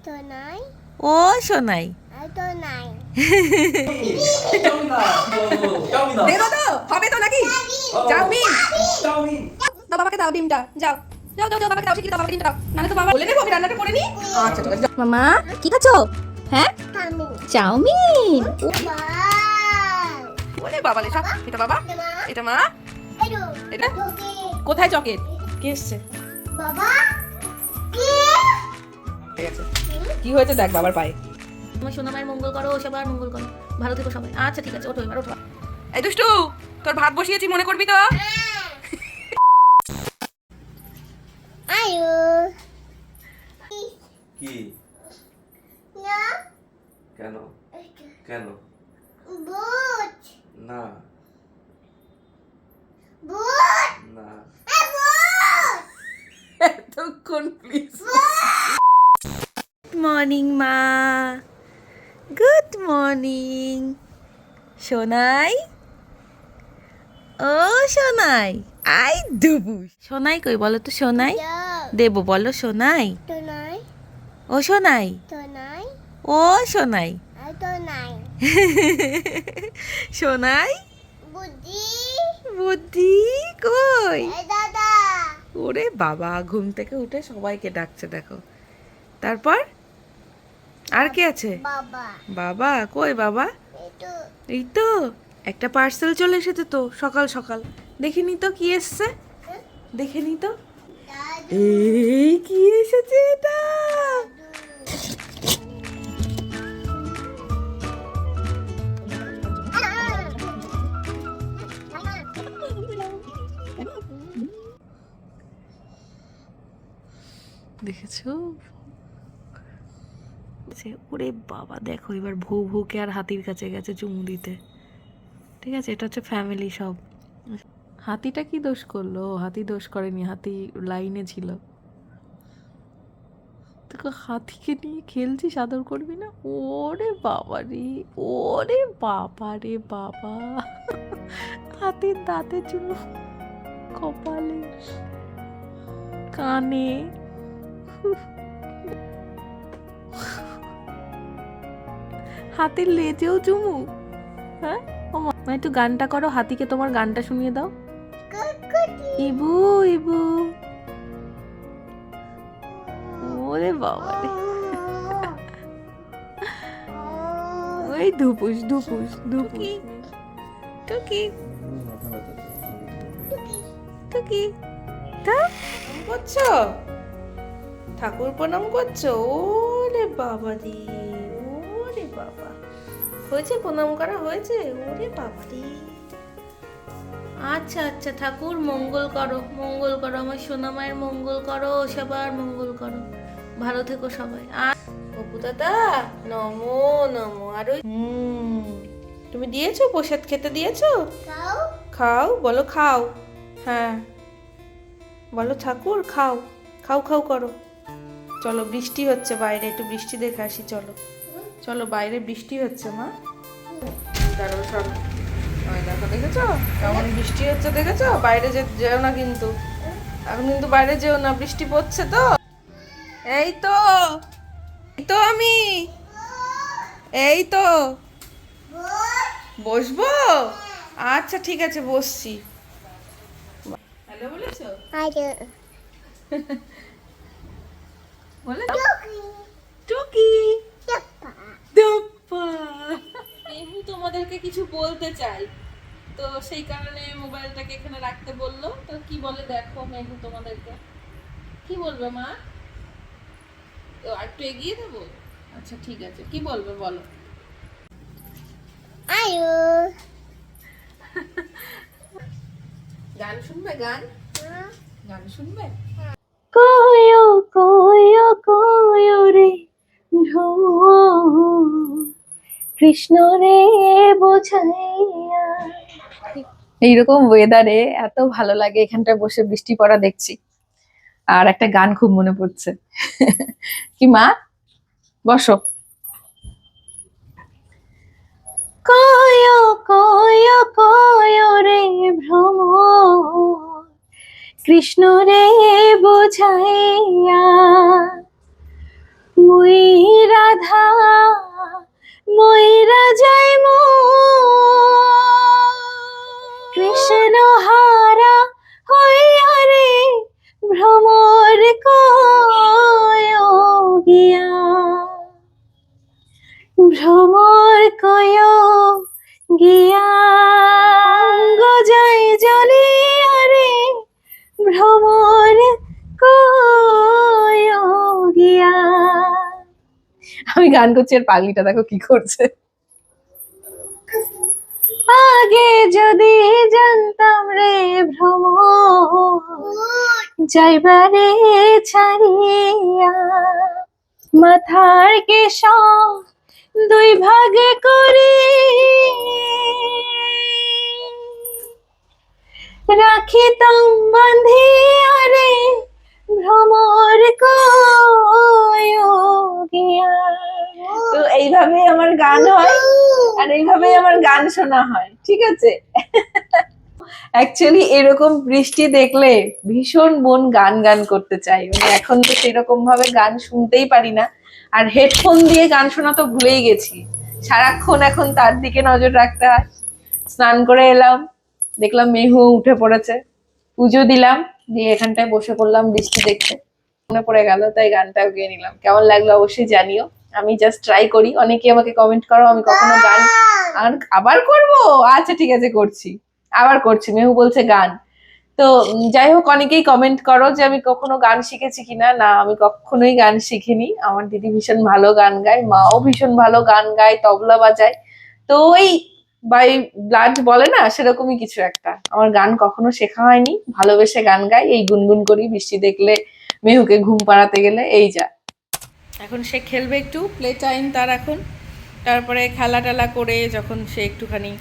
সোনাই ও সোনাই সোনাই দে দাও হবে তো নাকি চাউমিন দাও বাবাকে দাও ডিমটা যাও যাও যাও যাও বাবাকে দাও ঠিক দাও বাবাকে ডিমটা দাও নালে তো বাবা বলে নেবো আমি রান্নাটা করে নি আচ্ছা ঠিক আছে মামা কি খাচ্ছো হ্যাঁ চাউমিন ওরে বাবা লে সব এটা বাবা এটা মা এটা কোথায় চকেট কে এসছে বাবা ঠিক আছে কি হয়েছে দেখ বাবার পায়ে আমার সোনা মায়ের মঙ্গল করো সবার মঙ্গল করো ভালো থেকো সবাই আচ্ছা ঠিক আছে ওঠো এবার ওঠো এই দুষ্টু তোর ভাত বসিয়েছি মনে করবি তো আয়ু কি না কেন কেন বুট না বুট না বুট এতক্ষণ প্লিজ গুড মর্নিং মা গুড মর্নিং সোনাই ও সোনাই আই দুবু সোনাই কই বলো তো সোনাই দেবো বলো সোনাই সোনাই ও সোনাই সোনাই ও সোনাই সোনাই সোনাই বুদ্ধি বুদ্ধি কই দাদা ওরে বাবা ঘুম থেকে উঠে সবাইকে ডাকছে দেখো তারপর আর কে আছে বাবা বাবা কই বাবা এটো এই তো একটা পার্সেল চলে এসেছে তো সকাল সকাল দেখিনি তো কি এসছে দেখেনি তো দাদু এই কি এসেছে এটা দেখেছো ওরে বাবা দেখো এবার ভৌ ভৌকে আর হাতির কাছে গেছে চুমু দিতে ঠিক আছে এটা হচ্ছে ফ্যামিলি সব হাতিটা কি দোষ করলো হাতি দোষ করেনি হাতি লাইনে ছিল তোকে হাতিকে নিয়ে খেলছিস আদর করবি না ওরে বাবা রে বাবা হাতির দাঁতের জন্য কপালে কানে হাতির লেজেও চুমু হ্যাঁ ও মা একটু গানটা করো হাতিকে তোমার গানটা শুনিয়ে দাও ইবু ইবু ওরে বাবা রে ওই ধুপুস ধুপুস ধুপুস টুকি টুকি তা করছো ঠাকুর প্রণাম করছো ওরে বাবা রে ওরে বাবা হয়েছে প্রণাম করা হয়েছে ওরে বাবা রে আচ্ছা আচ্ছা ঠাকুর মঙ্গল করো আমার সোনা মায়ের মঙ্গল করো সবার মঙ্গল করো ভালো থেকো সবাই আর অপু দাদা নমো নমো আর ওই তুমি দিয়েছো প্রসাদ খেতে দিয়েছো খাও খাও বলো খাও হ্যাঁ বলো ঠাকুর খাও খাও খাও করো চলো বৃষ্টি হচ্ছে বাইরে একটু বৃষ্টি দেখে আসি চলো চলো বাইরে বৃষ্টি হচ্ছে মা দাঁড়াও সব ওই দেখো দেখেছো কেমন বৃষ্টি হচ্ছে দেখেছো বাইরে যেও না কিন্তু এখন কিন্তু বাইরে যেও না বৃষ্টি পড়ছে তো এই তো আমি এই তো বসবো আচ্ছা ঠিক আছে বসছি হ্যালো বলেছো আয়ু বলে টুকি টাপা দপ্পা এমনি তোমাদেরকে কিছু বলতে চাই তো সেই কারণে মোবাইলটাকে এখানে রাখতে বললো তো কি বলে দেখো মেহু তোমাদেরকে কি বলবে মা তো একটু এগিয়ে দেবো আচ্ছা ঠিক আছে কি বলবে বলো আয়ু গান শুনবে গান গান শুনবে কোয়ো কোয়ো কোয়ো রে ভ্রমর কৃষ্ণ রে বোঝাইয়া এইরকম ওয়েদারে এত ভালো লাগে এখানটা বসে বৃষ্টি পড়া দেখছি আর একটা গান খুব মনে পড়ছে কি মা বসো কোয়ো কোয়ো কোয়ো রে ভ্রমর কৃষ্ণ রে বোঝাইয়া মুই বাধা ময়রা যায় কৃষ্ণ হারা হইয়া রে ভ্রমর কয় গিয়া ভ্রমর কয় গিয়া অঙ্গ যায় জ্বলিয়া রে ভ্রমর কয় গিয়া। আমি গান করছি আর পাগলিটা দেখো কি করছে। আগে যদি জানতাম রে ভ্রমর যাইবারে ছাড়িয়া মাথার কেশর দুই ভাগে করি রাখিতাম বাঁধিয়া রে ভ্রমর কয় গিয়া। তো এইভাবে আমার গান হয় আর এইভাবে আমার গান শোনা হয়, ঠিক আছে। অ্যাকচুয়ালি এরকম বৃষ্টি দেখলে ভীষণ মন গান গান করতে চাই, মানে এখন তো সেরকম ভাবে গান শুনতেই পারি না, আর হেডফোন দিয়ে গান শোনা তো ভুলেই গেছি, সারাক্ষণ এখন তার দিকে নজর রাখতে হয়। স্নান করে এলাম, দেখলাম মেহু উঠে পড়েছে, পুজো দিলাম, দিয়ে এখানটায় বসে পড়লাম বৃষ্টি দেখতে, মনে পড়ে গেল তাই গানটাও গেয়ে নিলাম। কেমন লাগলো অবশ্যই জানিও, আমি জাস্ট ট্রাই করি, অনেকে আমাকে কমেন্ট করো আমি কখনো গান আর আবার করবো, আচ্ছা ঠিক আছে করছি, আবার করছি, মেহু বলছে গান। তো যাই হোক, অনেকেই কমেন্ট করো যে আমি কখনো গান শিখেছি কিনা, না আমি কখনোই গান শিখিনি। আমার দিদি ভীষণ ভালো গান গায়, মাও ভীষণ ভালো গান গায়, তবলা বাজায়, তো ওই বাই ব্লাড বলে না, সেরকমই কিছু একটা। আমার গান কখনো শেখা হয়নি, ভালোবেসে গান গাই, এই গুনগুন করি বৃষ্টি দেখলে, মেহুকে ঘুম পাড়াতে গেলে, এই যা। এখন সে খেলবে একটু, প্লে টাইম তার এখন, তারপরে খেলা টেলা করে যখন সে একটুখানি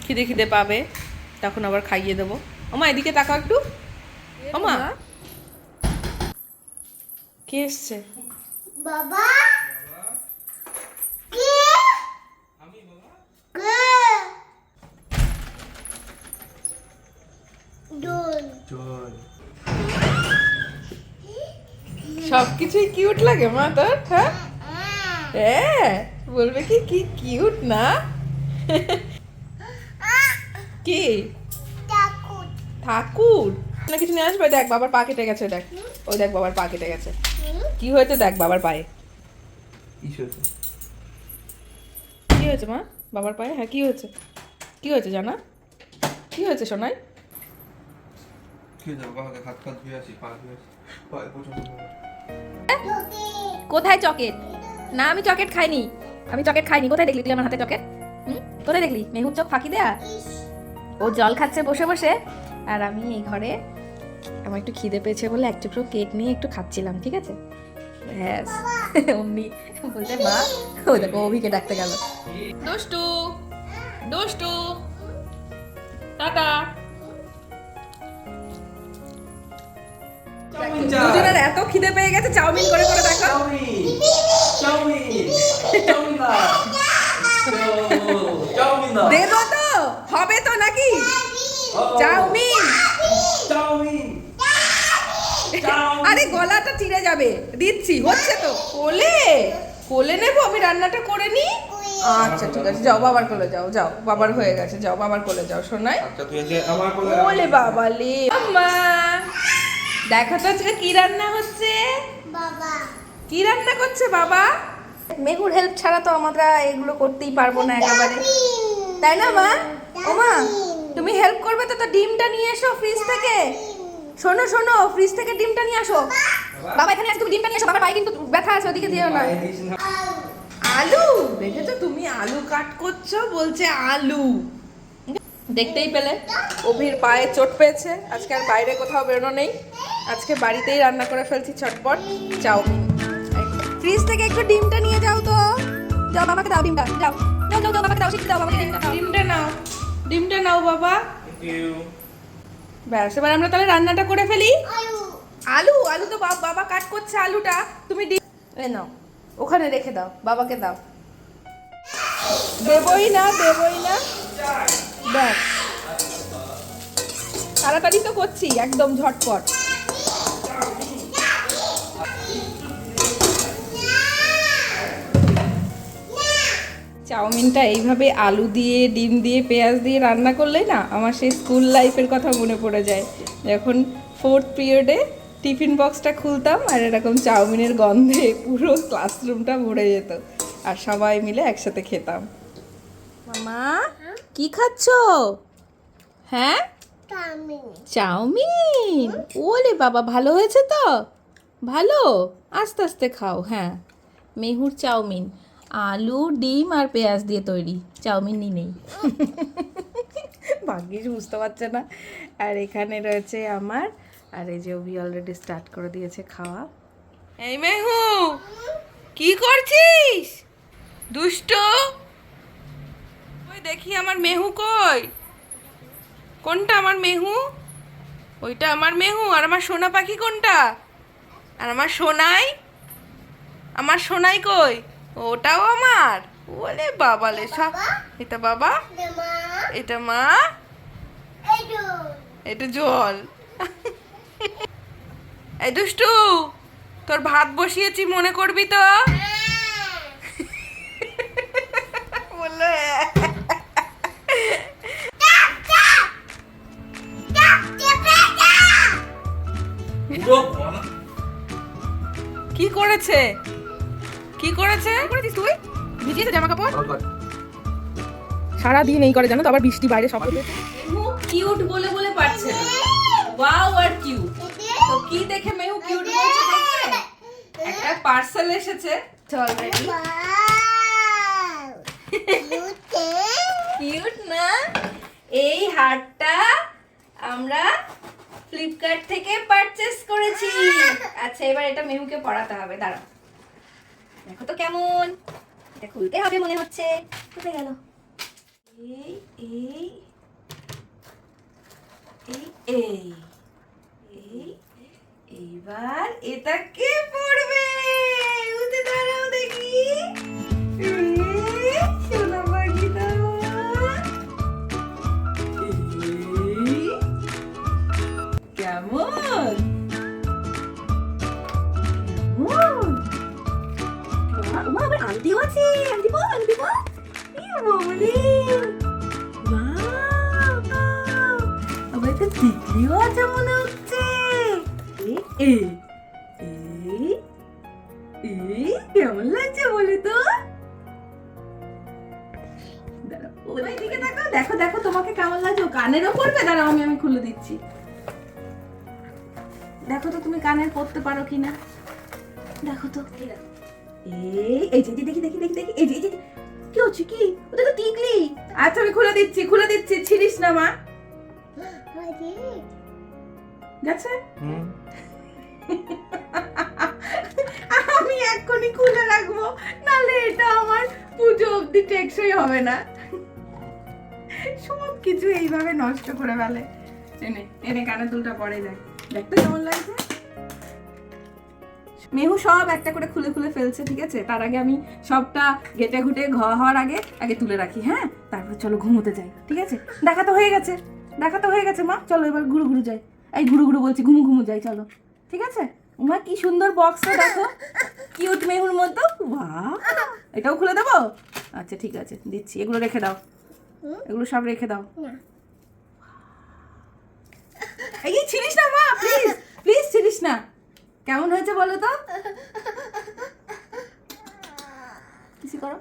খিদে খিদে পাবে তখন আবার খাইয়ে দেবো। ওমা এদিকে তাকাও একটু, ওমা কে এসছে? বাবা কে কে দোল সবকিছুই কিউট লাগে মা তোর, হ্যাঁ হ্যাঁ বলবে কি কি কিউট না? কি ঠাকুর ঠাকুর না কিছু নিয়ে আসবে? দেখ বাবার পা কেটে গেছে, দেখ ওই দেখ বাবার পা কেটে গেছে, কি হয়েছে দেখ বাবার পায়ে, কি হয়েছে মা বাবার পায়ে? হ্যাঁ কি হয়েছে, কি হয়েছে জানা, কি হয়েছে সোনাই? কোথায় চকেট? না আমি চকেট খাইনি, আমি চকেট খাইনি। কোথায় দেখলি তুই আমার হাতে চকেট? কোথায় দেখলি? মেহুর চোখ ফাঁকি দেয়া, ও জল খাচ্ছে বসে বসে, আর আমি এই ঘরে আমার একটু খিদে পেয়েছে বলে এক টুকরো কেক নিয়ে একটু খাচ্ছিলাম, ঠিক আছে। হ্যাঁ অমনি বলতে মা, ও দেখো অভিকে ডাকতে গেল, দুষ্টু দুষ্টু টাটা। দুজনের এত খিদে পেয়ে গেছে, চাউমিন করে করে দেখা। দেবো তো, হবে তো নাকি? চাউমিন, আরে গলাটা চিড়ে যাবে, দিচ্ছি, হচ্ছে তো। কোলে কোলে নেবো, আমি রান্নাটা করে নি। আচ্ছা ঠিক আছে, যাও বাবার কোলে যাও, যাও বাবার হয়ে গেছে, যাও বাবার কোলে যাও শোনাই। ওলে বাবা লে, আম্মা দেখো তো আজকে কি রান্না হচ্ছে, বাবা কি রান্না করছে বাবা। মেহুর হেল্প ছাড়া তো আমরা এগুলো করতেই পারবো না একেবারে, তাই না মা? ও মা তুমি হেল্প করবে তো? তো ডিমটা নিয়ে এসো ফ্রিজ থেকে, শোনো শোনো ফ্রিজ থেকে ডিমটা নিয়ে আসো। বাবা এখানে আজকে তুমি ডিমটা নিয়ে এসো, বাবার পায়ে কিন্তু ব্যথা আছে, ওদিকে দিও না। আলু দেখেছো তুমি, আলু কাট করছো, বলছে আলু। দেখতেই পেলে অভির পায়ে চোট পেয়েছে, আজকে আর বাইরে কোথাও বেরোনো নেই, আজকে বাড়িতেই রান্না করে ফেলছি চটপট চাউমিন। ফ্রিজ থেকে একটু ডিমটা নিয়ে যাও তো, যাও বাবাকে দাও ডিমটা, যাও যাও যাও বাবাকে দাও, শিখতে দাও বাবাকে ডিমটা দাও, ডিমটা নাও, ডিমটা নাও বাবা। ব্যাস এবার আমরা তাহলে রান্নাটা করে ফেলি। আলু আলু তো বাবা কাট করছে আলুটা, তুমি ডিম নাও ওখানে রেখে দাও, বাবাকে দাও। দেবই না দেবই না, ব্যাস তাড়াতাড়ি তো করছি একদম ঝটপট। চাউমিনটা এইভাবে আলু দিয়ে ডিম দিয়ে পেঁয়াজ দিয়ে রান্না করলেই না আমার সেই স্কুল লাইফের কথা মনে পড়ে যায়, যখন 4th পিরিয়ডে টিফিন বক্সটা খুলতাম আর এরকম চাউমিনের গন্ধে পুরো ক্লাসরুমটা ভরে যেত আর সবাই মিলে একসাথে খেতাম। মামা কি খাচ্ছো? হ্যাঁ, চাউমিন। ওরে বাবা, ভালো হয়েছে তো? ভালো, আস্তে আস্তে খাও। হ্যাঁ, মেহুর চাউমিন আলু ডিম আর পেঁয়াজ দিয়ে তৈরি, চাউমিনই নেই। ভাগ্যিস বুঝতে পারছে না। আর এখানে রয়েছে আমার, আর এই যে ওভি অলরেডি স্টার্ট করে দিয়েছে খাওয়া। এই মেহু, কি করছিস? দুষ্ট, ওই দেখি আমার মেহু কই? কোনটা আমার মেহু? ওইটা আমার মেহু। আর আমার সোনা পাখি কোনটা? আর আমার সোনাই? আমার সোনাই কই? ওটাও আমার। ওলে বাবা লে সব। এটা বাবা, এটা মা, এটা জল। এই দুষ্টু, তোর ভাত বসিয়েছি, মনে করবি তো? বললো কি করেছে? কি করেছে? করেছিস তুই? ভিজিয়েছে জামা কাপড়? সারাদিন এই করে জানো তো, আবার বৃষ্টি বাইরে সব করবে। মেহু কিউট বলে বলে পারছে না। ওয়াও আর কিউট। তো কি দেখে মেহু কিউট বলছে দেখতে? একটা পার্সেল এসেছে অলরেডি। কিউট না? এই হারটা আমরা ফ্লিপকার্ট থেকে পারচেজ করেছি। আচ্ছা, এবার এটা মেহুকে পড়াতে হবে, দাঁড়া। দেখো তো কেমন, এটা খুলতে হবে মনে হচ্ছে। কোথায় গেল? এই এই এই এই এই এইবার এটা কে পড়বে? উঠে দাঁড়াও দেখি। সোনা পাখিটা কেমন কেমন? মা আবার আন্টিও আছে। আন্টি বল, আন্টি বল। মামনি, আবার একটা টিকলিও আছে মনে হচ্ছে। কেমন লাগছে বলে তো? ওই দিকে দেখো, দেখো দেখো তোমাকে কেমন লাগছে। কানেরও পড়বে, দাঁড়াও আমি খুলে দিচ্ছি। দেখো তো তুমি কানের পড়তে পারো কিনা, দেখো তো। এই যে দেখি দেখি দেখি দেখি, এই যে কি হচ্ছে? কি ওটা তো টিকলি। আচ্ছা, আমি খুলে দিচ্ছি, খুলে দিচ্ছি, ছিড়িস না মা। গেছে? আমি এক্ষুনি খুলে রাখবো, নালে এটা আমার পুজো অবধি টেকসই হবে না। সব কিছু এইভাবে নষ্ট করে ফেলে। এনে এনে কানের দুলটা পরে দেখ, দেখতে কেমন লাগছে। মেহু সব একটা করে খুলে খুলে ফেলছে, ঠিক আছে? তার আগে আমি সবটা ঘেটে ঘুটে হওয়ার আগে তুলে রাখি। হ্যাঁ, তারপর চলো ঘুমোতে যাই, ঠিক আছে? দেখা তো হয়ে গেছে, দেখা তো হয়ে গেছে মা। চলো এবার ঘুরু ঘুরু যাই। এই ঘুরু ঘুরু বলছি, ঘুমু ঘুমু যাই, চলো, ঠিক আছে? মা কি সুন্দর বক্সটা দেখো, কিউট মেহুর মতো। বাহ, এটাও খুলে দেবো? আচ্ছা ঠিক আছে, দিচ্ছি। এগুলো রেখে দাও, এগুলো সব রেখে দাও। এই ছিড়িস না মা, প্লিজ প্লিজ ছিড়িস না। কেমন হয়েছে বলো তো? কিছু করো।